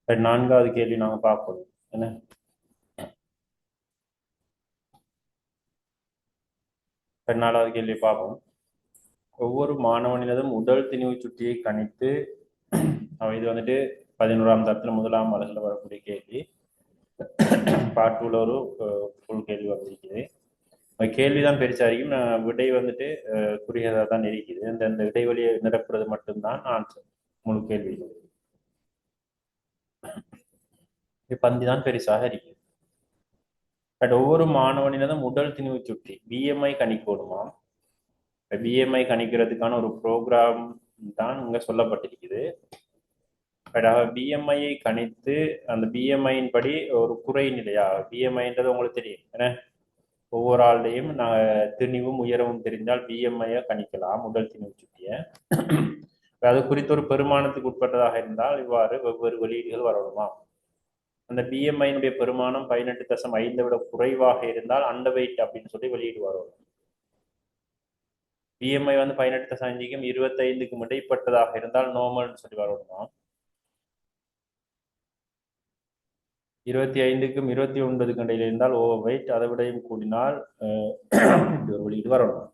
நான்காவது கேள்வி நாங்கள் பார்ப்போம். என்ன நாலாவது கேள்வி பார்ப்போம். ஒவ்வொரு மாணவனினதும் உடல் திணிவு சுட்டியை கணித்து இது வந்துட்டு 11ஆம் தரத்தில் முதலாம் அலகில் வரக்கூடிய கேள்வி. பாட்டுள்ள ஒரு ஃபுல் கேள்வி வந்திருக்குது. கேள்விதான் பெருசா இருக்கும். விடை வந்துட்டு குறுகியதாக தான் இருக்குது. இந்த இடைவெளியை நிரப்புறது மட்டும்தான் ஆன்சர் முழு கேள்வி. பந்தி தான் பெருசாக இருக்குது. பட் ஒவ்வொரு மாணவனினதும் உடல் திணிவு சுட்டி பிஎம்ஐ கணிக்கணுமா? பிஎம்ஐ கணிக்கிறதுக்கான ஒரு ப்ரோக்ராம் தான் இங்க சொல்லப்பட்டிருக்குது. பிஎம்ஐயை கணித்து அந்த பிஎம்ஐயின் படி ஒரு குறை நிலையா, பிஎம்ஐன்றது உங்களுக்கு தெரியும் ஏன்னா ஒவ்வொரு ஆள்டையும் திணிவும் உயரவும் தெரிந்தால் பிஎம்ஐயை கணிக்கலாம், உடல் திணிவு சுட்டிய. அது குறித்த ஒரு பெருமானத்துக்கு உட்பட்டதாக இருந்தால் இவ்வாறு வெவ்வேறு வெளியீடுகள் வரணுமா? அந்த பிஎம்ஐனுடைய பெருமானம் 18.5 விட குறைவாக இருந்தால் அண்டர் வெயிட் அப்படின்னு சொல்லி வெளியீடு வரும். பிஎம்ஐ வந்து 18.5க்கும் 25க்கும் இடைப்பட்டதாக இருந்தால் நார்மல்னு சொல்லி வரணுமா? 25க்கும் 29க்கும் இடையில இருந்தால் ஓவர் வெயிட், அதை விடையும் கூடினால் ஒரு வெளியீடு வரணும்.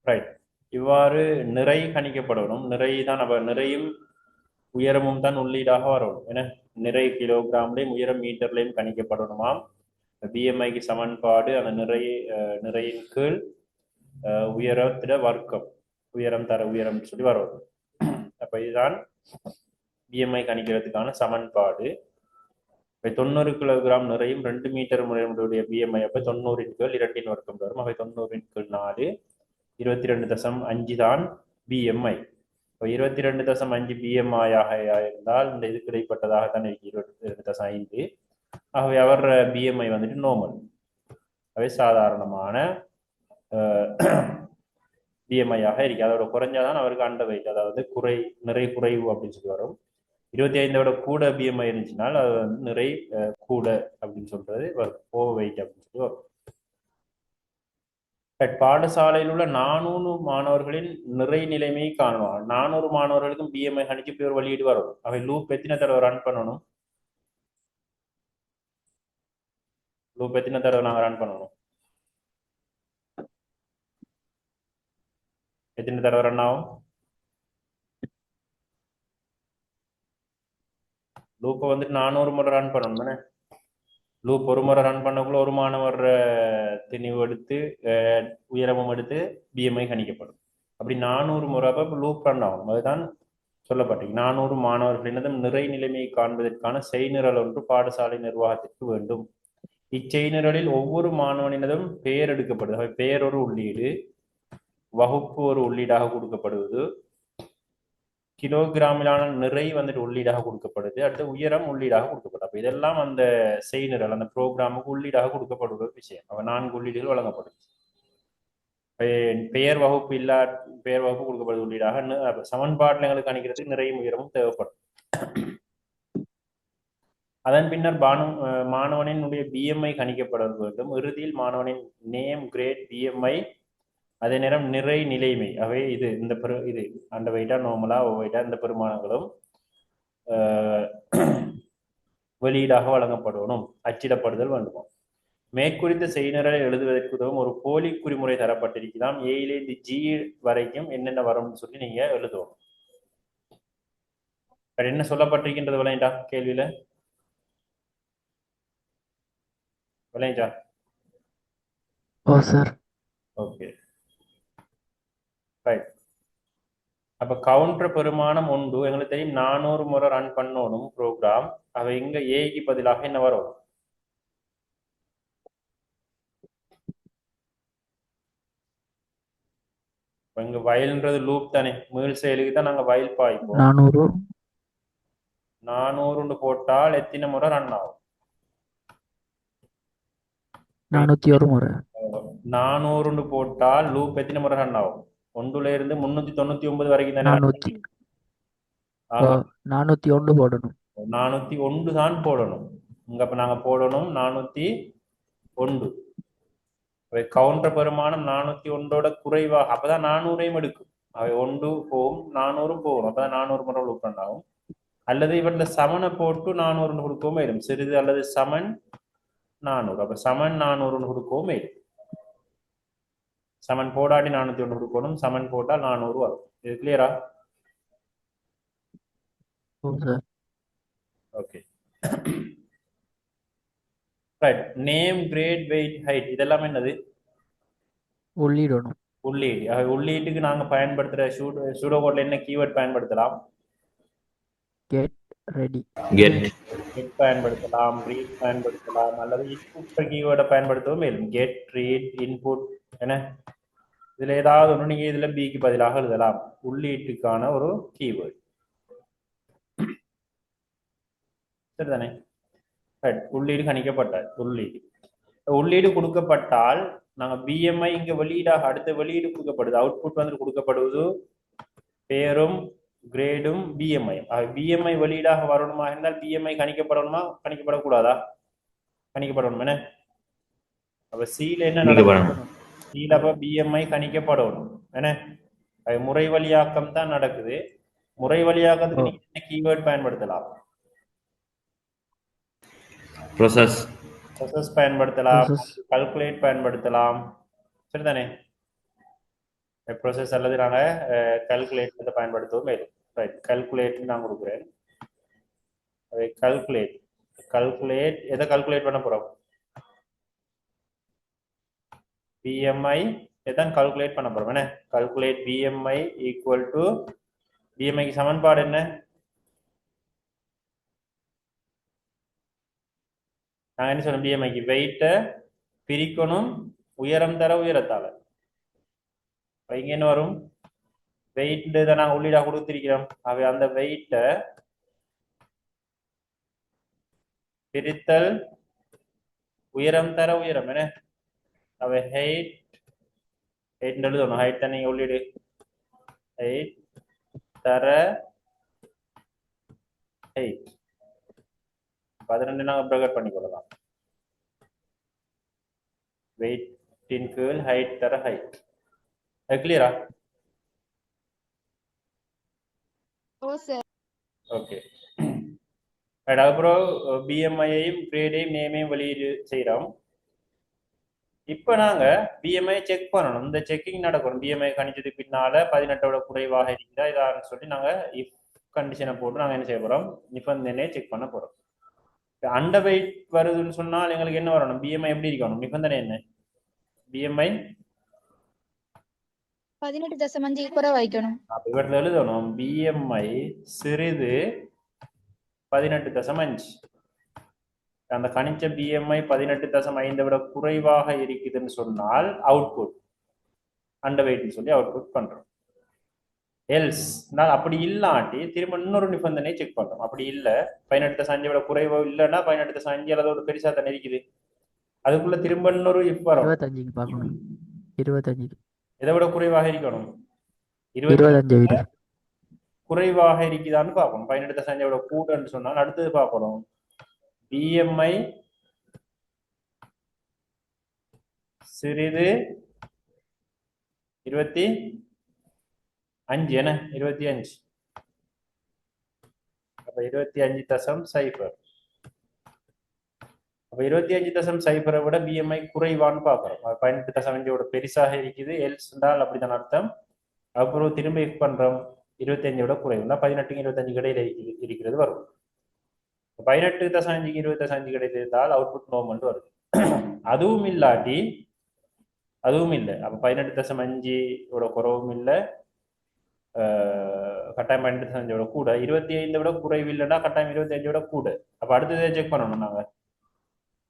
ரைட். இவ்வாறு நிறை கணிக்கப்படணும். நிறை தான் நிறையும் உயரமும் தான் உள்ளீடாக வரணும். ஏன்னா நிறை கிலோகிராம்லையும் உயரம் மீட்டர்லையும் கணிக்கப்படணுமாம். பிஎம்ஐக்கு சமன்பாடு அந்த நிறையின் கீழ் உயரத்திட வர்க்கம், உயரம் தர உயரம் சொல்லி வரும். அப்ப இதுதான் பிஎம்ஐ கணிக்கிறதுக்கான சமன்பாடு. 90 கிலோகிராம் நிறையும் 2 மீட்டர் முறையுடைய பிஎம்ஐ அப்ப 90 கீழ் 2 வர்க்கம் வரும். அவை 90 கீழ் 4 22.5 தான் பிஎம்ஐ. 22.5 பிஎம்ஐ ஆக இருந்தால் இந்த இது கிடைப்பட்டதாக தான் இருக்கு 22.5. ஆகவே அவர் பிஎம்ஐ வந்துட்டு நார்மல், அவை சாதாரணமான பிஎம்ஐயாக இருக்கு. அதோட குறைஞ்சாதான் அவருக்கு அண்டர் வெயிட், அதாவது நிறை குறைவு அப்படின்னு சொல்லி வரும். 25 கூட பிஎம்ஐ இருந்துச்சுனால் அது வந்து நிறை கூட அப்படின்னு சொல்றது வரும், ஓவர் வெயிட் அப்படின்னு சொல்லி வரும். பாடசாலையில் உள்ள 400 மாணவர்களின் நிறை நிலைமையை காணுவாங்க. 400 மாணவர்களுக்கும் பிஎம்ஐ கணிச்சு இப்படி ஒரு வெளியீடு வரும். அவை லூப் எத்தனை தடவை ரன் பண்ணணும்? லூப் எத்தனை தடவை நாங்கள் ரன் பண்ணணும்? எத்தனை தடவை ரன் ஆகும்? லூப்பை வந்துட்டு 400 முறை ரன் பண்ணணும் தானே. லூப் ஒரு முறை ரன் பண்ணக்குள்ள ஒரு மாணவர் திணிவு எடுத்து உயரமும் எடுத்து பிஎம்ஐ கணிக்கப்படும். அப்படி 400 முறை லூப் ரன் ஆகும். அதுதான் சொல்லப்பட்டீங்க. 400 மாணவர்களினதும் நிறை நிலைமையை காண்பதற்கான செய்நிரல் ஒன்று பாடசாலை நிர்வாகத்திற்கு வேண்டும். இச்செய்நிரலில் ஒவ்வொரு மாணவனினதும் பெயர் எடுக்கப்படுது. பெயர் ஒரு உள்ளீடு, வகுப்பு ஒரு உள்ளீடாக கொடுக்கப்படுவது, கிலோகிராமிலான நிறை வந்துட்டு உள்ளீடாக கொடுக்கப்படுது, அடுத்து உயரம் உள்ளீடாக கொடுக்கப்படுது. அப்ப இதெல்லாம் அந்த செய்நிரல் அந்த ப்ரோக்ராமுக்கு உள்ளீடாக கொடுக்கப்படுகிற விஷயம். அவ 4 உள்ளீடுகள் வழங்கப்படுது. பெயர் வகுப்பு பெயர் வகுப்பு கொடுக்கப்படுது உள்ளீடாக. சமன்பாட்டில் எங்களுக்கு கணிக்கிறதுக்கு நிறைய உயரமும் தேவைப்படும். அதன் பின்னர் மாணவனினுடைய பிஎம்ஐ கணிக்கப்பட வேண்டும். இறுதியில் மாணவனின் நேம், கிரேட், பிஎம்ஐ, அதே நேரம் நிறை நிலைமை, அவை இது அண்டர் வெயிட்டா நார்மலா ஓவர் வெயிட்டா இந்த பெருமானங்களும் வெளியீடாக வழங்கப்படணும். அச்சிடப்படுதல் வேண்டுமா? மேற்குறித்த செய்நிரலை எழுதுவதற்கு உதவும் ஒரு போலி குறிமுறை தரப்பட்டிருக்கலாம். ஏயிலிருந்து ஜி வரைக்கும் என்னென்ன வரும்னு சொல்லி நீங்க எழுதுவோம். என்ன சொல்லப்பட்டிருக்கின்றது விளையாண்டா கேள்வியில? விளையாண்டா? Okay right. அப்ப கவுண்டர் பெருமானம் உண்டு. எங்களுக்கு தெரியும் 400 முறை ரன் பண்ணணும் ப்ரோக்ராம். அவ இங்க ஏக்கு பதிலாக என்ன வரும்? இங்க வயல்ன்றது லூப் தானே, மீள் செயலுக்கு தான் நாங்க வயல் பாய்ப்போம். 400 போட்டால் எத்தனை முறை ரன் ஆகும்? 401 முறை. 400 போட்டால் லூப் எத்தனை முறை ரன் ஆகும்? 1ல இருந்து 399 வரைக்கும் தானே. 401 போடணும். 401 தான் போடணும். இங்க அப்ப நாங்க போடணும் 401. கவுண்டர் பெருமானம் 401 குறைவாக, அப்பதான் 400ஐயும் எடுக்கும். அவை ஒன்று போகும் 400 போகும் அப்போ 400 முறை உட்காண்ட் ஆகும் அல்லது இவற்றில் சமனை போட்டு 400 கொடுக்கவும் வரும் சிறிது அல்லது சமன் 400 அப்போ சமன் 400 கொடுக்கவும் வரும் சமன் போடாட்டி 401 கொடுக்கணும் சமன் போட்டால் 400 வரும் இது கிளியரா oh sir okay right name grade weight height இதெல்லாம் என்னது உள்ளிடணும். உள்ளீடு உள்ளீட்டுக்கு நாங்க பயன்படுத்துற சூடோ கோட்ல என்ன கீவேர்ட் பயன்படுத்தலாம் கெட் ரெடி. get கெட் பயன்படுத்தலாம் ரீட் பயன்படுத்தலாம் அல்லது இன்புட் கீவேர்டை பயன்படுத்தவும் மேலும் கெட் ரீட் இன்புட் என்ன இதுல ஏதாவது ஒன்று நீங்க இதுல பிக்கு பதிலாக எழுதலாம் உள்ளீட்டுக்கான ஒரு கீவேர்ட் சரிதானே ரைட் உள்ளீடு கணிக்கப்பட்டால் உள்ளீடு கொடுக்கப்பட்டால் நாங்க பிஎம்ஐ இங்க வெளியீடாக அடுத்த வெளியீடு கொடுக்கப்படுது அவுட்புட் வந்து கொடுக்கப்படுவது பேரும் கிரேடும் பிஎம்ஐ பிஎம்ஐ வெளியீடாக வரணுமா இருந்தால் பிஎம்ஐ கணிக்கப்படணுமா கணிக்கப்படக்கூடாதா கணிக்கப்படணும் என்ன அப்ப சீல என்ன நடக்கும் சீல அப்ப பிஎம்ஐ கணிக்கப்படணும் என்ன அது முறை வழியாக்கம் தான் நடக்குது முறை வழியாக்கத்துக்கு நீங்க என்ன கீவேர்ட் பயன்படுத்தலாம் process பயன்படுத்தலாம் கால்குலேட் பயன்படுத்தலாம் சரிதானே ப்ரோசஸ் அல்லது நாங்க கால்குலேட் பயன்படுத்துவோம் ரைட் கால்குலேட் நான் கொடுக்குறேன் அதை கால்குலேட் எதை கால்குலேட் பண்ண போறோம் பிஎம்ஐ எதான் கால்குலேட் பண்ண போறோம் என்ன கால்குலேட் பிஎம்ஐ ஈக்குவல் டு பிஎம்ஐக்கு சமன்பாடு என்ன நான் என்ன சொன்னேன் பிஎம்ஐக்கு வெயிட்டை பிரிக்கணும் உயரம் தர உயரத்தால இங்க என்ன வரும் வெயிட் இதை நாங்கள் உள்ளீடாக கொடுத்திருக்கிறோம் அவை அந்த வெயிட்டை பிரித்தல் உயரம் தர உயரம் என்ன அவை ஹைட் எழுதணும் ஹைட் தான் நீங்க உள்ளீடு ஹைட் தர ஹைட் 12 நாங்கள் பிரகட் பண்ணிக்கொள்ளலாம் வெயிட்டின் கீழ் ஹைட் தர ஹைட் அது கிளியரா ஓகே அதுக்கப்புறம் பிஎம்ஐயையும் கிரேடையும் நேமையும் வெளியீடு செய்யறோம் இப்ப நாங்க பிஎம்ஐ செக் பண்ணணும் இந்த செக்கிங் நடக்கணும் பிஎம்ஐ கணிச்சதுக்கு பின்னால 18ஓட குறைவாக இருக்குதா இதான்னு சொல்லி நாங்க இஃப் கண்டிஷனை போட்டு நாங்க என்ன செய்ய போறோம் நிபந்தனையை செக் பண்ண போறோம் அண்டர் வெயிட் வருதுன்னு சொன்னால் எங்களுக்கு என்ன வரணும் பிஎம்ஐ எப்படி இருக்கணும் நிபந்தனை என்ன பிஎம்ஐ 18.5 குறைவா வைக்கணும் இவற்றில் எழுதணும் பிஎம்ஐ சிறிது 18.5 அந்த கணிச்ச பிஎம்ஐ 18.5 விட குறைவாக இருக்குதுன்னு சொன்னால் அவுட்புட் அண்டர் வெயிட்னு சொல்லி அவுட்புட் பண்றோம் எல்ஸ் நான் அப்படி இல்லாட்டி திரும்ப இன்னொரு நிபந்தனை செக் பண்றோம் அப்படி இல்லை 18.5 விட குறைவோ இல்லைன்னா 18.5 அல்லது ஒரு பெருசா தானே இருக்குது அதுக்குள்ள திரும்ப இன்னொரு இப்ப வரும் 25க்கு பார்க்கணும். 25க்கு இதை விட குறைவாக இருக்கணும் 25 விட குறைவாக இருக்குதான்னு பார்க்கணும் 18.5 விட கூடன்னு சொன்னால் அடுத்தது பார்க்கணும் பிஎம்ஐ சிறிது 25 என்ன 25 அப்ப 25.0 அப்ப 25.0 விட பிஎம்ஐ குறைவான்னு பார்க்கிறோம் 18.5 பெருசாக இருக்குது எல்ஸ் என்றால் அப்படித்தான் அர்த்தம் அப்புறம் திரும்ப இஃப் பண்றோம் 25 விட குறைவுனா 18க்கு 25 இடையில இருக்கிறது வரும் 18.5க்கு 25 இடையில இருந்தால் அவுட்புட் நோமெண்ட் வருது அதுவும் இல்லாட்டி அதுவும் இல்லை அப்ப 18.5 குறவும் இல்லை கட்டாயம் 18.5 கூட 25 விட குறைவு இல்லைன்னா கட்டாயம் 25 விட கூட அப்ப அடுத்ததை செக் பண்ணணும் நாங்க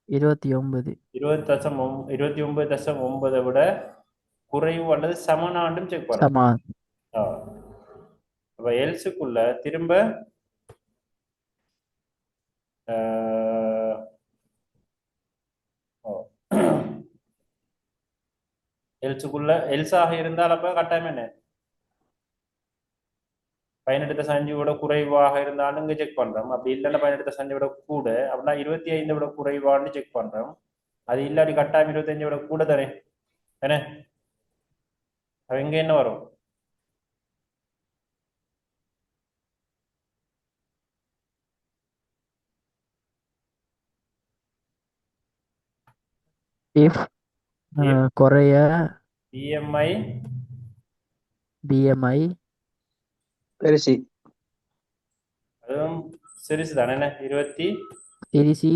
29 29.9 விட குறைவு அல்லது சமனாண்டும் செக் பண்ணணும் அப்ப எல்ஸுக்குள்ள திரும்ப எல்ஸுக்குள்ள எல்ஸாக இருந்தால் அப்ப கட்டாயம் என்ன 18.5 விட குறைவாக இருந்தாலும் இங்க செக் பண்றோம் அப்படி இல்லைன்னா 18.5 விட கூட அப்படின்னா 25 விட குறைவான்னு செக் பண்றோம் அது இல்லாட்டி கட்டாயம் 25 விட கூட தரேன் என்ன எங்க என்ன வரும் if குறைய BMI BMI பெருசி அதுவும் சிறுசு தானே என்ன 30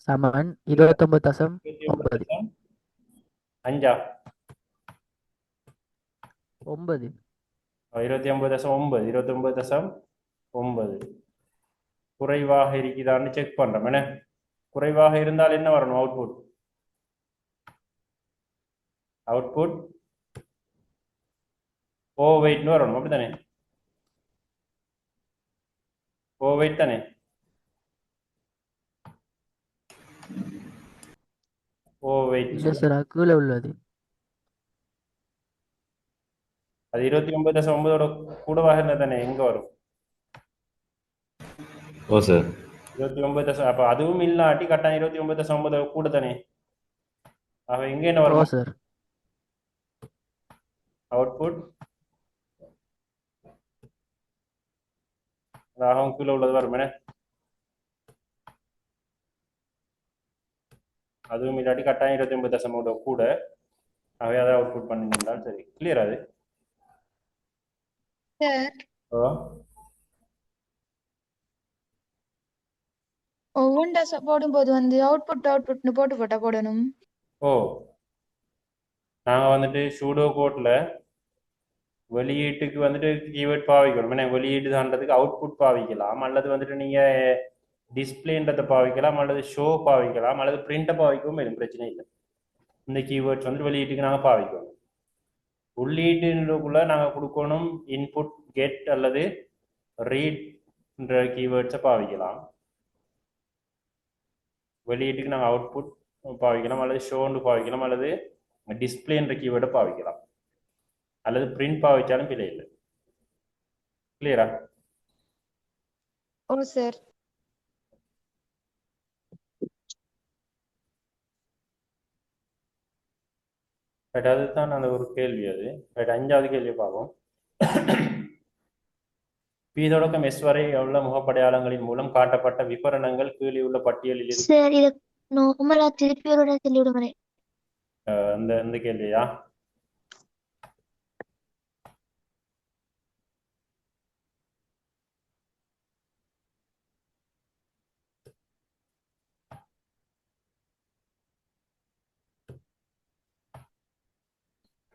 சமன் 29.9 5 9 29.9 குறைவாக இருக்குதான்னு செக் பண்றோம் என்ன குறைவாக இருந்தால் என்ன வரணும் அவுட்புட் ஓவர் வெயிட்னு வரணும் அப்படித்தானே ஓவர் வெயிட் தானே ஓவர் வெயிட் இல்லை சார் கீழே உள்ளது அது 29.9 கூடவாக இருந்தால் தானே எங்க வரும் ஓ சார் 29 அப்ப அதுவும் இல்லாட்டி கட்டாயம் 29.9 கூட தானே ஆக எங்க என்ன ஓ வரும் சார் அவுட்புட் ஆகவும் கீழே உள்ளது வரும் என்ன அதுவும் இல்லாட்டி கட்டாயம் 29.9 கூட ஆகவே அதை அவுட்புட் பண்ணிருந்தால் சரி கிளியர் அது சார் ஓ ஒவ்வொன்றா போடும்போது வந்து அவுட்புட்னு போட்டா போடணும். ஓ நாங்க வந்துட்டு சூடோ கோட்ல வெளியீட்டுக்கு வந்துட்டு கீவேர்ட் பாவிக்கணும் ஏன்னா வெளியீடு தான்றதுக்கு அவுட்புட் பாவிக்கலாம் அல்லது வந்துட்டு நீங்க டிஸ்பிளேன்றதை பாவிக்கலாம் அல்லது ஷோ பாவிக்கலாம் அல்லது பிரிண்ட்டை பாவிக்கவும் எதுவும் பிரச்சனை இல்லை இந்த கீவேர்ட்ஸ் வந்து வெளியீட்டுக்கு நாங்கள் பாவிக்கணும் உள்ளீட்டுக்குள்ள நாங்கள் கொடுக்கணும் இன்புட் கெட் அல்லது ரீட்ன்ற கீவேர்ட்ஸை பாவிக்கலாம் வெளியீட்டுக்கு நாங்கள் அவுட்புட் பாவிக்கலாம் அல்லது ஷோன்னு பாவிக்கலாம் அல்லது டிஸ்பிளேன்ற கீவேர்டை பாவிக்கலாம் அல்லது பிரிண்ட் பாவிச்சாலும் பிழை இல்லை கிளியரா ஓ சார் ரைட் அதுதான் அந்த ஒரு கேள்வி அது ரைட் 5வது கேள்வியை பார்ப்போம் பி தொடக்கம் எஸ் வரை உள்ள முகப்படையாளங்களின் மூலம் காட்டப்பட்ட விபரணங்கள் கீழே உள்ள பட்டியலில் இருக்கு சார் இத நார்மலா திருப்பி ஒரு தடவை சொல்லி விடுங்க. அந்த இந்த கேள்வியா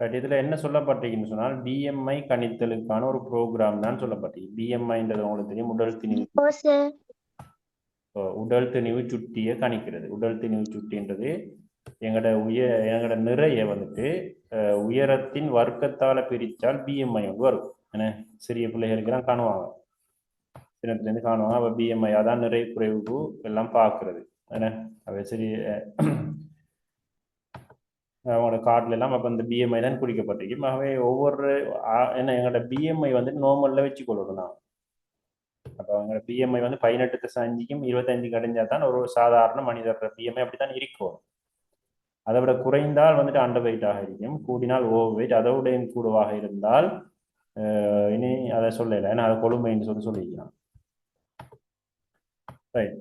ரைட் இதுல என்ன சொல்லப்பட்டிருக்குன்னு சொன்னால் பிஎம்ஐ கணித்தலுக்கான ஒரு ப்ரோக்ராம் தான் சொல்லப்பட்டிருக்கு பிஎம்ஐன்றது உங்களுக்கு தெரியும் ஓ சார் உடல் திணிவு சுட்டியை கணிக்கிறது உடல் திணிவு சுட்டின்றது எங்களோட நிறைய வந்துட்டு உயரத்தின் வர்க்கத்தால பிரித்தால் பிஎம்ஐ வந்து வரும் என்ன சிறிய பிள்ளைகளுக்கெல்லாம் காணுவாங்க சின்னத்துலேருந்து காணுவாங்க அப்போ பிஎம்ஐ அதான் நிறை குறைவு எல்லாம் பார்க்கறது என்ன அவ சரி அவங்களோட கார்டில் எல்லாம் அப்போ இந்த பிஎம்ஐ தான் குறிக்கப்பட்டிருக்கும் ஆகவே ஒவ்வொரு என்ன எங்களோட பிஎம்ஐ வந்து நார்மலில் வச்சுக்கொள்ளணும் நான் அப்போ அவங்களோட பிஎம்ஐ வந்து 18.5க்கும் 25 அடைஞ்சால் தான் ஒரு சாதாரண மனிதர் பிஎம்ஐ அப்படி தான் இருக்கும் அதை விட குறைந்தால் வந்துட்டு அண்டர் வெயிட்டாக இருக்கும் கூடினால் ஓவர் வெயிட் அதோடையும் கூடுவாக இருந்தால் இனி அதை சொல்லலை ஏன்னா அதை கொழுமைன்னு சொல்லிக்கலாம் ரைட்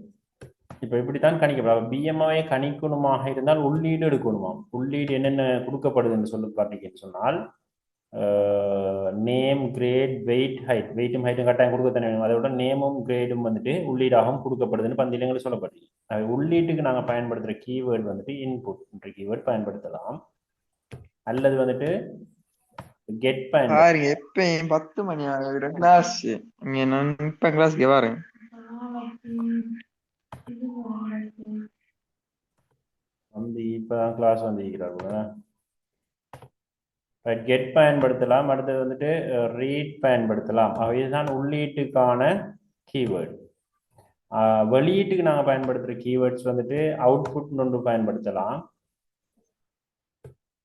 இப்போ இப்படித்தான் கணிக்கப்படும் பிஎம்ஐ கணிக்கணுமாக இருந்தால் உள்ளீடு எடுக்கணுமாம் உள்ளீடு என்னென்ன கொடுக்கப்படுதுன்னு சொல்லி பார்த்தீங்கன்னு சொன்னால் நேம் கிரேட் வெயிட் ஹைட் வெயிட்டும் ஹைட்டும் கட்டாயம் கொடுக்கத்தானே வேணும் அதோட நேமும் கிரேடும் வந்துட்டு உள்ளீடாகவும் கொடுக்கப்படுதுன்னு பந்திலங்கள் சொல்லப்பட்டிருக்கு உள்ளீட்டுக்கு நாங்கள் பயன்படுத்துகிற கீவேர்டு வந்துட்டு இன்புட்ன்ற கீவேர்டு பயன்படுத்தலாம் அல்லது வந்துட்டு கெட் பாருங்க எப்பயும் 10 மணி ஆகுற கிளாஸ் இங்க நான் இப்ப கிளாஸ்க்கு வரேன் வந்து இப்பதான் கிளாஸ் வந்திருக்கிறாங்க கெட் பயன்படுத்தலாம் அடுத்தது வந்துட்டு ரீட் பயன்படுத்தலாம் இதுதான் உள்ளீட்டுக்கான கீவேர்டு வெளியீட்டுக்கு நாங்கள் பயன்படுத்துகிற கீவேர்ட்ஸ் வந்துட்டு அவுட்புட் ஒன்று பயன்படுத்தலாம்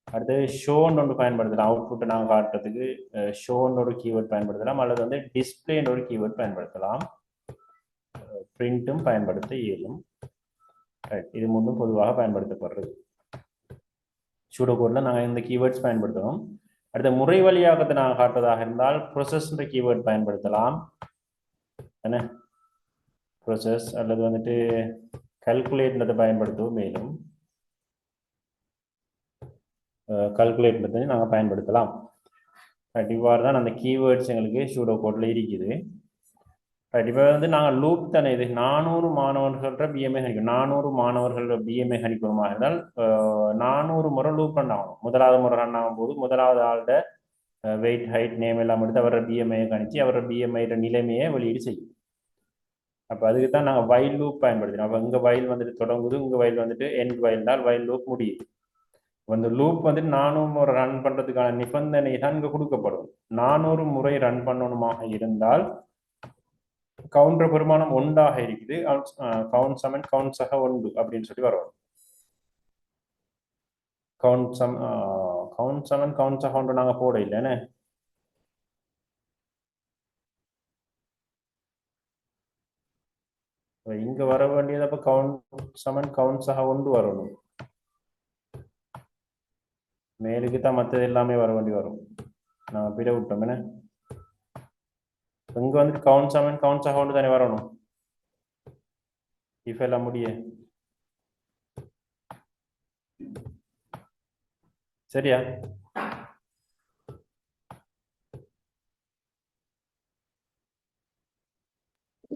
அடுத்தது ஷோன்னு ஒன்று பயன்படுத்தலாம் அவுட்புட்டை நாங்கள் காட்டுறதுக்கு ஷோன்னு ஒரு கீவேர்ட் பயன்படுத்தலாம் அல்லது வந்து டிஸ்பிளேன்னு ஒரு கீவேர்ட் பயன்படுத்தலாம் பிரிண்ட்டும் பயன்படுத்த இயலும் இது மூணும் பொதுவாக பயன்படுத்தப்படுறது சூடோகோட்ல நாங்கள் இந்த கீவேர்ட்ஸ் பயன்படுத்தணும் அடுத்த முறை வழியாக்கத்தை நாங்கள் காட்டுவதாக இருந்தால் ப்ரொசஸ்ன்ற கீவேர்ட் பயன்படுத்தலாம் என்ன ப்ரொசஸ் அல்லது வந்துட்டு கல்குலேட்ன்றதை பயன்படுத்தவும் மேலும் கால்குலேட் பண்ணி நாங்கள் பயன்படுத்தலாம். இவ்வாறு தான் அந்த கீவேர்ட்ஸ் எங்களுக்கு சூடோ கோடில் இருக்குது. இப்போ வந்து நாங்கள் லூப் தானே இது 400 மாணவர்கள்ற பிஎம்ஏ கணிக்கும். 400 மாணவர்கள் பிஎம்ஏ கணிப்போமா இருந்தால் 400 முறை லூப் ரன் ஆகணும். முதலாவது முறை ரன் ஆகும்போது முதலாவது ஆள்கிட்ட வெயிட் ஹைட் நேம் எல்லாம் எடுத்து அவரோட பிஎம்ஐயை கணிச்சு அவரோட பிஎம்ஐயோட நிலைமையை வெளியீடு செய்யும். அப்போ அதுக்கு தான் நாங்கள் வைல் லூப் பயன்படுத்தினோம். அப்போ இங்கே வயல் வந்துட்டு தொடங்குது, இங்கே வயல் வந்துட்டு எண்ட் வயல் தான் வயல் லூப் முடியுது. அந்த லூப் வந்துட்டு 400 முறை ரன் பண்ணுறதுக்கான நிபந்தனை தான் இங்கே கொடுக்கப்படும். 400 முறை ரன் பண்ணணுமாக இருந்தால் கவுண்டர் பெருமானம் 1 இருக்குது. கவுண்ட் சமன் கவுண்ட் சக 1 அப்படின்னு சொல்லி வரும். கவுண்ட் சமன் கவுண்ட் சக 1 நாங்கள் போட இல்லைன்னு. இங்க வர வேண்டியது அப்ப கவுண்ட் சமன் கவுண்ட் சக 1 வரணும். மேலுக்கு தான் மற்றது எல்லாமே வர வேண்டி வரும். நான் பிட விட்டோம் என்ன. இங்க வந்துட்டு கவுண்ட் சமன் கவுண்ட் சக 1 தானே வரணும். இஃப் எல்லாம் முடிய சரியா?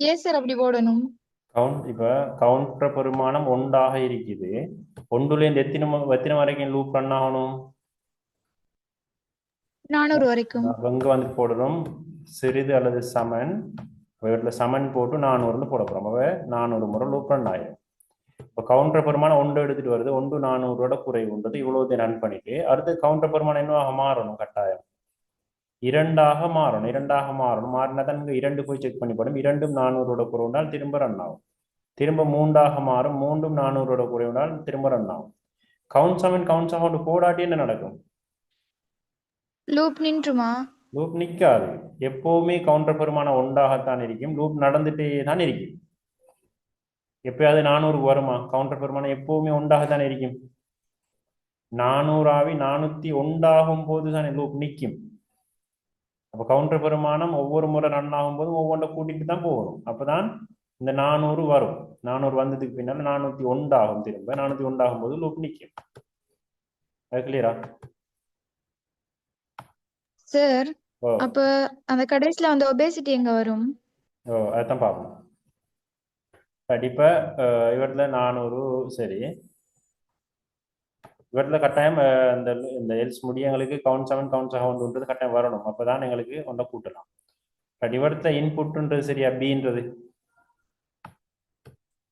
ஏன் சார் அப்படி போடணும்? கவுண்ட் இப்ப கவுண்டர் பெருமானம் 1 இருக்குது. 1லேருந்து எத்தனை வரைக்கும் லூப் ரன் ஆகணும்? 400 வரைக்கும். இங்க வந்து போடணும் சிறிது அல்லது சமன். வீட்டில் சமன் போட்டு 400 போட போறோம். 400 முறை லூப் ரன் ஆயிடும். இப்போ கவுண்டர் பெருமானம் 1 எடுத்துட்டு வருது. 1 400ஓட குறைவுன்றது இவ்வளவு ரன் பண்ணிட்டு அடுத்து கவுண்டர் பெருமானம் என்னவாக மாறணும்? கட்டாயம் 2 மாறணும். 2 மாறணும். மாறினா தான் இங்கே 2 போய் செக் பண்ணி போடும். 2ம் 400ஓட குறைவுனால் திரும்ப ரன் ஆகும். திரும்ப 3 மாறும். 3ம் 400ஓட குறைவுனால் திரும்ப ரன் ஆகும். கவுண்ட் சமன் கவுண்ட் சமன் போடாட்டி என்ன நடக்கும்? லூப் நின்றுமா? லூப் நிற்காது. எப்பவுமே கவுண்டர் பெருமானம் 1 இருக்கும். லூப் நடந்துட்டே தான் இருக்கும். எப்பயாவது 400 வருமா? கவுண்டர் பெருமானம் எப்பவுமே 1 இருக்கும். 400 ஆகி 401 ஆகும் போது தானே லூப் நிற்கும். அப்போ கவுண்டர் பெருமானம் ஒவ்வொரு முறை ரன் ஆகும்போது ஒவ்வொன்றை கூட்டிட்டு தான் போகணும். அப்பதான் இந்த 400 வரும். 400 வந்ததுக்கு பின்னால் 401 ஆகும். திரும்ப 401 ஆகும்போது லூப் நிற்கும். அது கிளியரா? சார் அப்ப அந்த கடைசில அந்த ஒபேசிட்டி எங்க வரும்? அதான் பார்ப்போம். இப்ப இவற்றில் 400 சரி. இவற்றில் கட்டாயம் இந்த எல்ஸ் முடியங்களுக்கு கவுண்ட் சமன் கவுண்ட் சக 1ன்றது கட்டாயம் வரணும். அப்பதான் எங்களுக்கு ஒன்றை கூட்டலாம். பட் இவற்றில் இன்புட்ன்றது சரியா? பின்றது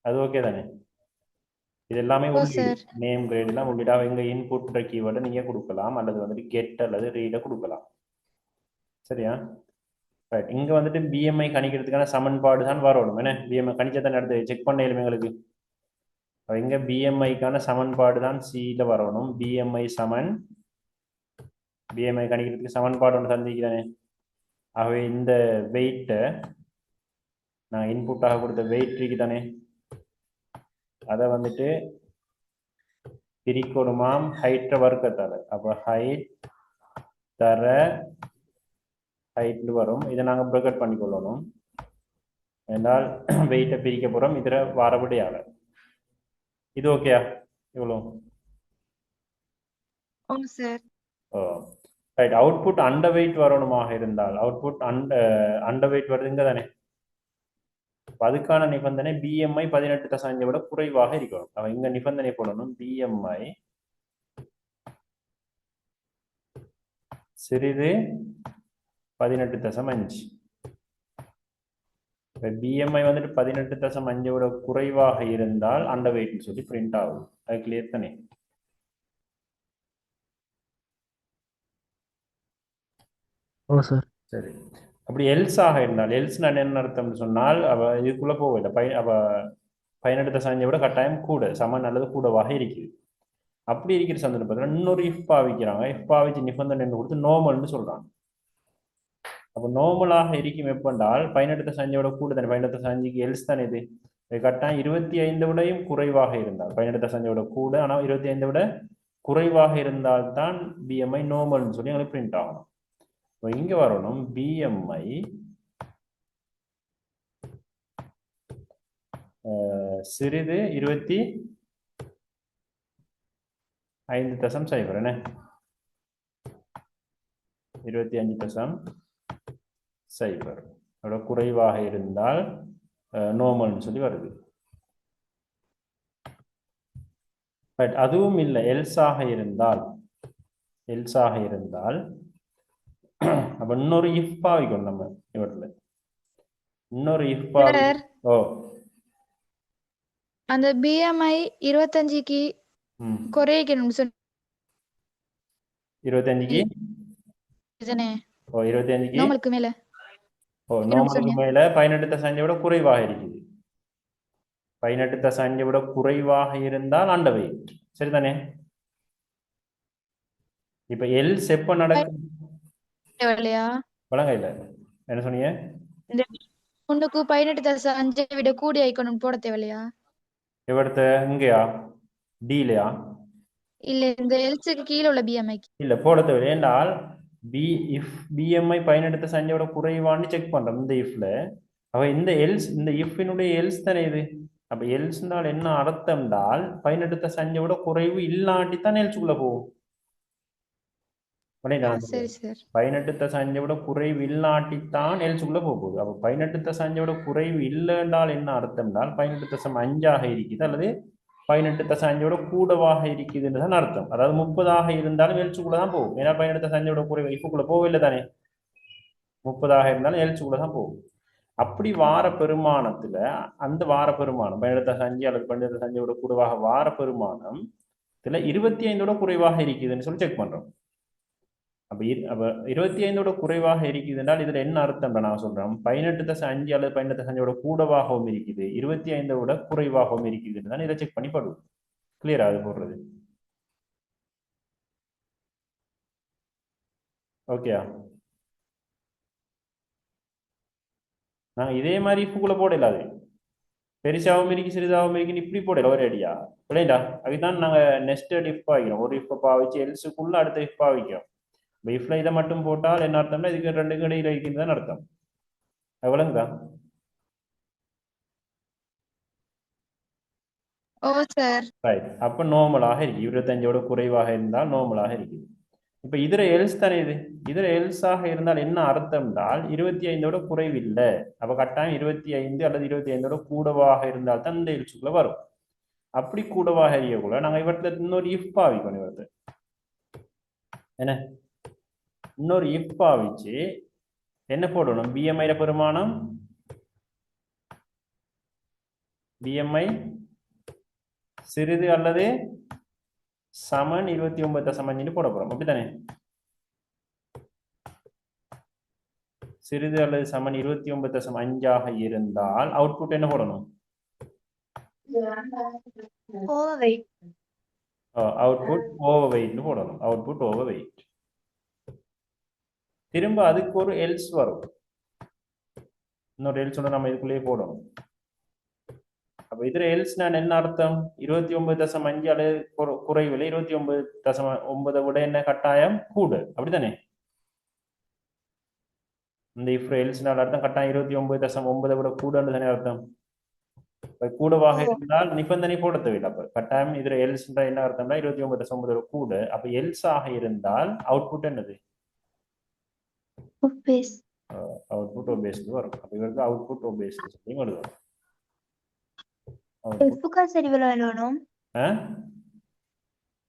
அது ஓகே தானே? இது எல்லாமே உள்ளீடு. நேம் கிரேட் எல்லாம் உள்ளீடா. இங்க இன்புட்ன்ற கீவேர்டை நீங்க கொடுக்கலாம் அல்லது வந்துட்டு கெட் அல்லது ரீட கொடுக்கலாம். சரியா? ரைட். இங்க வந்துட்டு பிஎம்ஐ கணிக்கிறதுக்கான சமன்பாடு தான் வரணும். என்ன பிஎம்ஐ கணிச்சதான் எடுத்து செக் பண்ண இயலும் எங்களுக்கு. இங்க பிஎம்ஐக்கான சமன்பாடு தான் சில வரணும். பிஎம்ஐ சமன் பிஎம்ஐ கணிக்கிறதுக்கு சமன்பாடு ஒன்று தந்திக்கிறானே. ஆகவே இந்த வெயிட்டை நான் இன்புட்டாக கொடுத்த வெயிட் இருக்கு தானே, அதை வந்துட்டு பிரிக்கணுமாம் ஹைட்ட வர்க்கத்தால். அப்போ ஹைட் தர ஹைட்னு வரும். இதை நாங்கள் ப்ரொகட் பண்ணிக்கொள்ளணும். என்றால் வெயிட்டை பிரிக்க போகிறோம் இதில் வரபடியால. இது ஓகேயா? இவ்வளோ sir. Right. Output under weight வரணுமாக இருந்தால் அவுட்புட் அண்டர் வெயிட் வருதுங்க தானே. அதுக்கான நிபந்தனை பிஎம்ஐ 18.5 விட குறைவாக இருக்கணும். அவன் இங்க நிபந்தனை போடணும். பிஎம்ஐ சிறிது 18.5. பிஎம்ஐ வந்துட்டு 18.5 விட குறைவாக இருந்தால் அண்டர் வெயிட்னு சொல்லி பிரிண்ட் ஆகும். அது கிளியர் தானே? ஓ சார். சரி. அப்படி எல்ஸாக இருந்தால் எல்ஸ் நான் என்ன அர்த்தம்னு சொன்னால் அவ இதுக்குள்ள போகல. அவ 18.5 விட கட்டாயம் கூட சமன் அல்லது கூடவாக இருக்குது. அப்படி இருக்கிற சந்தர்ப்பத்தில் இன்னொரு இஃப் பாவிக்கிறாங்க. இஃப் பாவிச்சு நிபந்தனை கொடுத்து நார்மல்னு சொல்றாங்க. அப்போ நார்மலாக இருக்கும் எப்பென்றால் 18.5 விட கூட தானே. 18.5க்கு எல்ஸ் தானே இது. கட்டாயம் 25 விடையும் குறைவாக இருந்தால் 18.5 விட கூட ஆனால் 25 விட குறைவாக இருந்தால் தான் பிஎம்ஐ நார்மல்னு சொல்லி எங்களுக்கு பிரிண்ட் ஆகணும். இங்க வரணும் பிஎம்ஐ சிறிது 25.0 என்ன 25.0 அதோட குறைவாக இருந்தால் நார்மல்னு சொல்லி வருது. பட் அதுவும் இல்லை, எல்ஸாக இருந்தால் அப்ப இன்னொரு இஃப் பாவிக்கணும் நம்ம இவற்றில். இன்னொரு இஃப் பாவி. சார் ஓ அந்த பிஎம்ஐ 25க்கு ம் குறைக்கணும்னு 25க்கு சொன்னேன். ஓ 25க்கு நார்மலுக்கு மேல ஓ என்னோட நார்மலுக்கு சொன்னீங்க. மேல 18.5 விட குறைவாக இருக்குது. 18.5 விட குறைவாக இருந்தால் அண்டர் வெயிட். சரிதானே? இப்ப எல்ஸ் எப்ப நடக்கும்? தேவையில்லையா? வழங்க இல்ல, என்ன சொன்னீங்க? இந்த 1க்கு 18.5 விட கூடி ஐக்கணும் போட தேவையில்லையா? எவ்வளத்த இங்கயா டீலையா? இல்ல இந்த எல்ஸுக்கு கீழே உள்ள பிஎம்ஐக்கு. இல்ல போட தேவையில்லை. என்றால் பி இஃப் பிஎம்ஐ 18.5 விட குறைவான்னு செக் பண்றோம் இந்த இஃப்ல. அவ இந்த எல்ஸ் இந்த இஃபினுடைய எல்ஸ் தானே இது. அப்ப எல்ஸ்னால் என்ன அர்த்தம் என்றால் 18.5 விட குறைவு இல்லாட்டி தான் எல்ஸுக்குள்ள போகும். சரி சார். 18.5 விட குறைவு இல்லாட்டித்தான் எல்ஸுக்குள்ள போகுது. அப்ப 18.5 விட குறைவு இல்லை என்றால் என்ன அர்த்தம் என்றால் 18.5 இருக்குது அல்லது 18.5 விட கூடவாக இருக்குதுன்னு தான் அர்த்தம். அதாவது 30 இருந்தாலும் எல்ஸுக்குள்ள தான் போகும். ஏன்னா 18.5 விட குறைவு இஃபுக்குள்ள போகவில்லை தானே. 30 இருந்தாலும் எல்ஸுக்குள்ள தான் போகும். அப்படி வார பெருமானத்துல அந்த வார பெருமானம் 18.5 அல்லது 18.5 விட கூடவாக வார பெருமானம் 25 குறைவாக இருக்குதுன்னு சொல்லி செக் பண்றோம். அப்ப 25 குறைவாக இருக்குது என்றால் இதுல என்ன அர்த்தம் நான் சொல்றேன்? 18.5 அல்லது 18.5 கூடவாகவும் இருக்குது, 25 குறைவாகவும் இருக்குதுன்னு தான் இதை செக் பண்ணி படுவோம். கிளியரா அது போடுறது? ஓகேயா? நான் இதே மாதிரி இஃப்குள்ள போடல, அது பெருசாகவும் இருக்கு சிறிதாகவும் இருக்குன்னு இப்படி போடல ஒரே அடியா. இல்லைண்டா? அதுதான் நாங்க நெஸ்டட் இஃப் பாவிக்கிறோம். ஒரு இஃப் பாவிச்சு எல்ஸுக்குள்ள அடுத்த இஃப் பாவிக்கிறோம். இஃப்ல இதை மட்டும் போட்டால் என்ன அர்த்தம்னா இதுக்கு ரெண்டு இடையில இருக்குதுன்னு அர்த்தம். எவ்வளவுதா? ஓ சார். ரைட். அப்ப நார்மலாக இருக்கு. 25 குறைவாக இருந்தால் நார்மலாக இருக்குது. இப்ப இதுல எல்ஸ் தானே இது. இதுல எல்ஸாக இருந்தால் என்ன அர்த்தம் என்றால் 25 குறைவில்லை. அப்ப கட்டாயம் 25 அல்லது 25 கூடவாக இருந்தால் தான் இந்த எல்ஸுக்குள்ள வரும். அப்படி கூடவாக இருக்கக்குள்ள நாங்க இவற்றில் இன்னொரு இஃப் பாவிக்கணும். இவற்றை என்ன இன்னொரு இஃப் பாவிச்சு என்ன போடணும்? பிஎம்ஐ பெருமானம் பிஎம்ஐ சிறிது அல்லது சமன் 29.5 போட போறோம். அப்படித்தானே? சிறிது அல்லது சமன் 29.5 இருந்தால் அவுட்புட் என்ன போடணும்? அவுட்புட் ஓவர் வெயிட் போடணும். Output over weight. திரும்ப அதுக்கு ஒரு எல்ஸ் வரும். இன்னொரு எல்ஸ் நம்ம இதுக்குள்ளேயே போடணும். அப்ப இதுல எல்ஸ் நான் என்ன அர்த்தம்? 29.5 அல்லது குறைவில் 29.9 விட என்ன கட்டாயம் கூட. அப்படித்தானே? இந்த இஃப் எல்ஸ்னால் அர்த்தம் கட்டாயம் 29.9 விட கூடன்னு தானே அர்த்தம். கூடவாக இருந்தால் நிபந்தனை போட தேவையில்லை. அப்ப கட்டாயம் இதுல எல்ஸ் என்ன அர்த்தம்னா 29.9 கூட. அப்ப எல்ஸ் ஆக இருந்தால் அவுட்புட் என்னது? அவுட்புட் ஒபேஸ்டு வரும். அப்ப இவருக்கு அவுட்புட் ஒபேஸ்டு சொல்லி எழுதணும். எஃப்க்கு சரி இவ்வளவு எழுதணும்.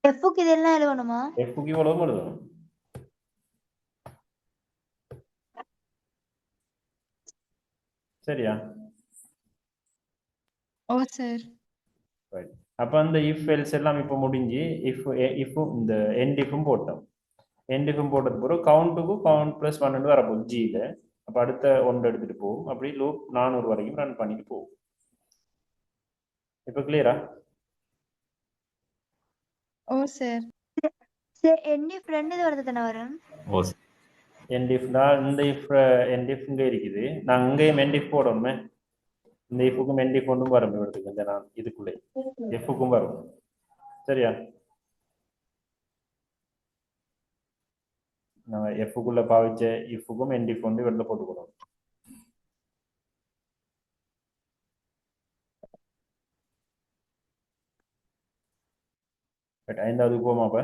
எஃப்க்கு இதெல்லாம் எழுதணுமா? எஃப்க்கு இவ்வளவு எழுதணும். சரியா? ஓ சார். அப்ப அந்த இஃப் எல்ஸ் எல்லாம் இப்ப முடிஞ்சு இஃப்பும் இந்த எண்ட் இஃப்பும் போட்டோம். எண்ட் இஃப்பும் போட்டது பிறகு கவுண்ட்டுக்கு கவுண்ட் பிளஸ் 1 வரப்போகுது ஜியில. அப்ப அடுத்த 1 எடுத்துட்டு போகும். அப்படி லூப் 400 வரைக்கும் ரன் பண்ணிட்டு போகும். இப்ப கிளியரா? Oh sir. Sir end if ரெண்டு வரது தானே வரும்? எண்ட் இஃப்னா இந்த இஃப் எண்ட் இஃப் இங்க இருக்குது. நான் இங்கேயும் எண்ட் இஃப் போடணுமே. இந்த இஃப்க்கும் எண்ட் இஃப் ஒன்றும் வரும். இவருக்கு இந்த நான் இதுக்குள்ளே எஃப்க்கும் வரும். சரியா? நம்ம எஃப்க்குள்ள பாவிச்ச இஃப்க்கும் எண்ட் இஃப் வந்து வெளில போட்டுக்கிறோம். ஐந்தாவது போமா அப்ப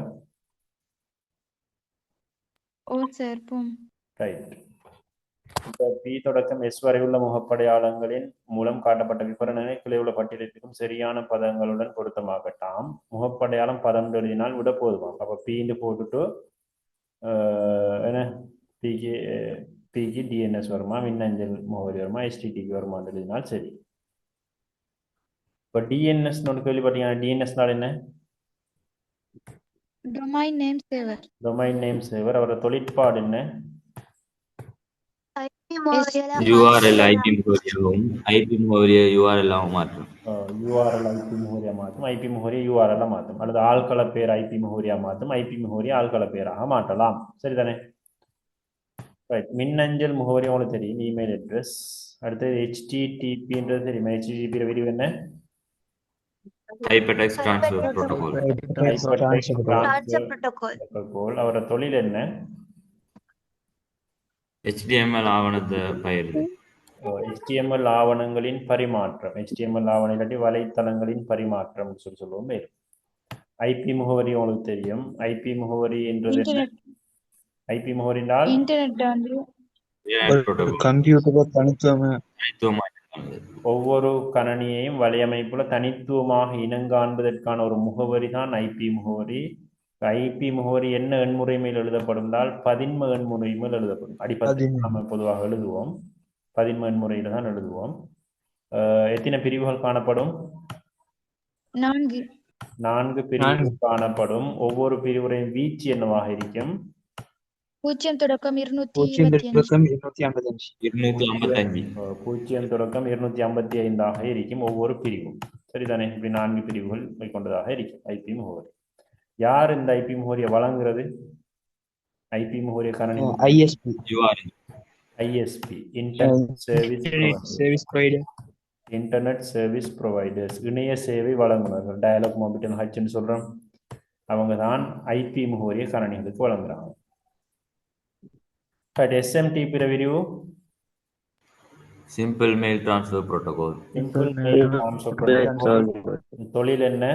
ஓ சார் போம். ரைட். இப்போ பி தொடக்கம் எஸ் வரை உள்ள முகப்படையாளங்களின் மூலம் காட்டப்பட்ட விவரணை கீழே உள்ள பட்டியலிற்கும் சரியான பதங்களுடன் பொருத்தமாகட்டாம். முகப்படையாளம் பதம் எழுதினால் விட போதுமாம். அப்போ பீண்டு போட்டுட்டு என்ன பிக்கு பிக்கு டிஎன்எஸ் வருமா, மின்னஞ்சல் முகவரி வருமா, எஸ்டிடிக்கு வருமான்னு எழுதினால் சரி. இப்போ டிஎன்எஸ் கேள்விப்பட்டீங்கன்னா டிஎன்எஸ்னால் என்ன? டொமைன் நேம் சேவர். டொமைன் நேம் சேவர். அவரோட தொழிற்பாடு என்ன? URL IP முகவரியாகவும் IP முகவரியை URL ஆகவும் மாற்றும். URL IP முகவரியா மாற்றும், IP முகவரியை URL மாற்றும், அல்லது ஆள்கள பேர் IP முகவரியா மாற்றும், IP முகவரியை ஆள்கள பேராக மாற்றலாம். சரிதானே? ரைட். மின்னஞ்சல் முகவரி உங்களுக்கு தெரியும், இமெயில் அட்ரஸ். அடுத்தது HTTPன்றது தெரியுமா? HTTP விரிவு என்ன? Hypertext Transfer Protocol. Hypertext Transfer Protocol. Protocol. அவரோட தொழில் என்ன? HTML ஆவணத்தை பயிர்வு. HTML ஆவணங்களின் பரிமாற்றம். HTML ஆவணம் இல்லாட்டி வலைத்தளங்களின் பரிமாற்றம் சொல்லுவோம். IP முகவரி உங்களுக்கு தெரியும். IP முகவரி என்றது என்ன? IP முகவரி என்றால் இன்டர்நெட் வந்து கம்ப்யூட்டர் தனித்துவமாக ஒவ்வொரு கணனியையும் வலையமைப்புல தனித்துவமாக இனங்காண்பதற்கான ஒரு முகவரி தான் IP முகவரி. IP முகவரி என்ன எண்முறை மேல் எழுதப்படும்னால் பதின்ம எண்முறை மேல் எழுதப்படும். அடிப்படையில் நம்ம பொதுவாக எழுதுவோம், பதின்ம எண்முறையில தான் எழுதுவோம். எத்தனை பிரிவுகள் காணப்படும்? 4 பிரிவுகள் காணப்படும். ஒவ்வொரு பிரிவுரையும் வீச்சு என்னவாக இருக்கும்? 0 தொடக்கம் 255. 0 தொடக்கம் 255 இருக்கும் ஒவ்வொரு பிரிவும். சரிதானே? இப்படி 4 பிரிவுகள் கொண்டதாக இருக்கும் IP முகவரி. யார் இந்த IP முகவரியை வழங்குறது? IP முகவரியை கணனி ISP, இன்டர்நெட் சர்வீஸ் ப்ரொவைடர்ஸ், இணைய சேவை வழங்குனர்கள். டயலாக் மொபிட்டல் ஹச்ன்னு சொல்றோம், அவங்க தான் IP முகவரியை கணனிகளுக்கு வழங்குறாங்க. SMTP விரிவு Simple Mail Transfer Protocol. தொழில் என்ன?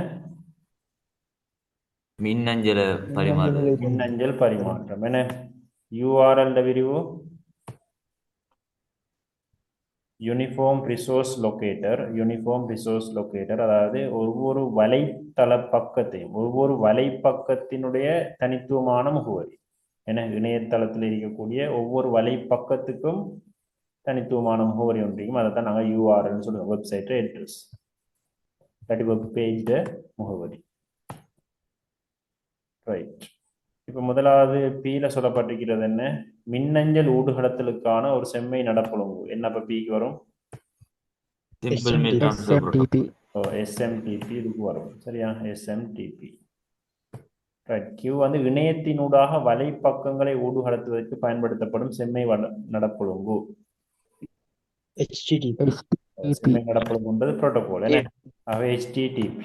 மின்னஞ்சல் பரிமாற்றம். மின்னஞ்சல் பரிமாற்றம். என்ன? URL விரிவு uniform resource locator. Uniform resource locator அதாவது ஒவ்வொரு வலைத்தள பக்கத்தையும் ஒவ்வொரு வலைப்பக்கத்தினுடைய தனித்துவமான முகவரி. ஏன்னா இணையதளத்தில் இருக்கக்கூடிய ஒவ்வொரு வலைப்பக்கத்துக்கும் தனித்துவமான முகவரி ஒன்றையும் அதை தான் நாங்கள் URL சொல்லுவோம். வெப்சைட் அட்ரஸ் இல்லாட்டி வெப் பேஜ் முகவரி. ரைட். இப்போ முதலாவது பீல சொல்லப்பட்டிருக்கிறது என்ன? மின்னஞ்சல் ஊடுகடத்தலுக்கான ஒரு செம்மை நடப்பொழுங்கு. என்ன அப்ப பிக்கு வரும்? Simple Mail Transfer Protocol. SMTP இதுக்கு வரும். சரியா? SMTP. ரைட். Q வந்து இணையத்தினூடாக வலைப்பக்கங்களை ஊடுகடத்துவதற்கு பயன்படுத்தப்படும் செம்மை நடப்பொழுங்கு. செம்மை நடப்பொழுங்குன்றது புரோட்டோகால். என்ன? HTTP.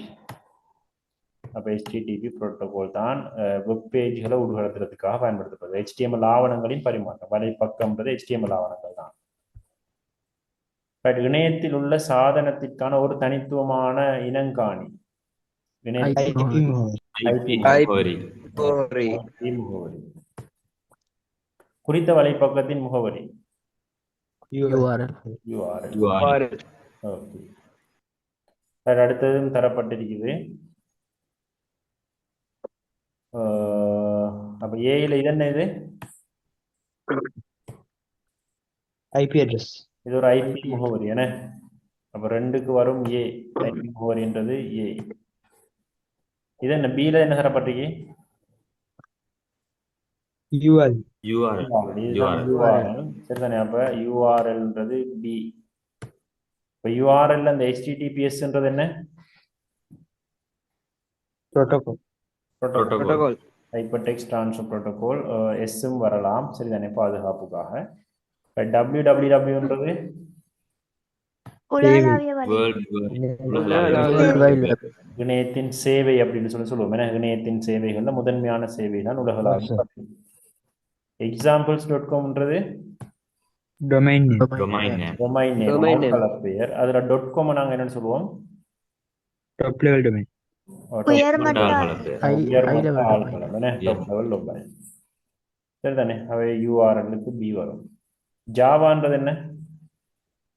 அப்போ HTTP புரோட்டோகால் தான் வெப் பேஜ்களை உருவாக்குறதுக்காக பயன்படுத்தப்படுது. HTML ஆவணங்களின் பரிமாற்றம். வலைப்பக்கம்ன்றது HTML ஆவணங்கள் தான். இணையத்தில் உள்ள சாதனத்திற்கான ஒரு தனித்துவமான இனங்காணி. முகவரி. குறித்த வலைப்பக்கத்தின் முகவரி URL. ஓகே. அடுத்ததும் தரப்பட்டிருக்குது. அப்ப ஏல இது என்ன? இது IP அட்ரஸ். இது ஒரு IP முகவரி. என்ன? அப்ப 2க்கு வரும் A. IP முகவரின்றது A. இது என்ன? B ல என்ன தரப்பட்டிருக்கு? URL. சரிதானே? அப்ப URLன்றது B. இப்ப URL அந்த HTTPSன்றது என்ன? Protocol. Hypertext Transfer Protocol. S-ம் வரலாம். சரிதானே? பாதுகாப்புக்காக. www இணையத்தின் சேவை அப்படின்னு சொல்லுவோம். ஏன்னா இணையத்தின் சேவைகள்ல முதன்மையான சேவை தான் உலகளாவிய. examples.comன்றது டொமைன் நேம் பெயர். அதுல .com நாங்க என்னன்னு சொல்லுவோம்? Top level domain. உயர்மட்ட உயர்மட்ட ஆள்களம். என்ன? Top level domain. சரிதானே? அவை யூஆர்எல்லுக்கு பி வரும். ஜாவான்றது என்ன?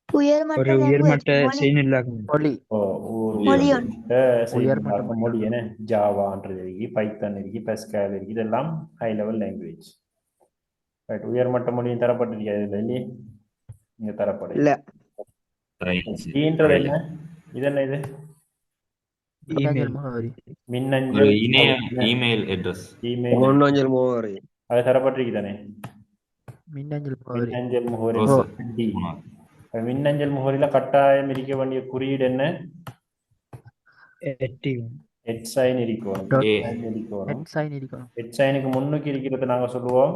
உயர்மட்ட ஒரு லாங்குவேஜ் உயர்மட்ட மொழி செயலில்லாகும் மொழி ஓ ஒரு மொழி உயர்மட்ட உயர்மட்ட செயல்பாக்க மொழி என்ன? ஜாவான்றது இருக்கு, பைத்தான் இருக்கு, பெஸ்கல் இருக்கு, இதெல்லாம் ஹை லெவல் லாங்குவேஜ். ரைட். உயர்மட்ட மொழியும் தரப்பட்டிருக்காது இல்லை இல்லையே? இங்க தரப்படு. இல்ல ஈன்றது என்ன? இது என்ன? இது மின்னஞ்சல் முகவரி ஒரு மின்னஞ்சல் இமெயில் அட்ரஸ். இமெயில். மின்னஞ்சல் முகவரி. அது தரப்பட்டிருக்கு தானே? மின்னஞ்சல் முகவரி மின்னஞ்சல் முகவரி Process. D. மின்னஞ்சல் முகவரியில கட்டாயம் இருக்க வேண்டிய குறியீடு என்ன? active ஹெட் சைன் இருக்கணும். A. இருக்கணும். ஹெட் சைன் இருக்கணும். ஹெட் சைனுக்கு முன்னுக்கு இருக்கிறது நாங்க சொல்லுவோம்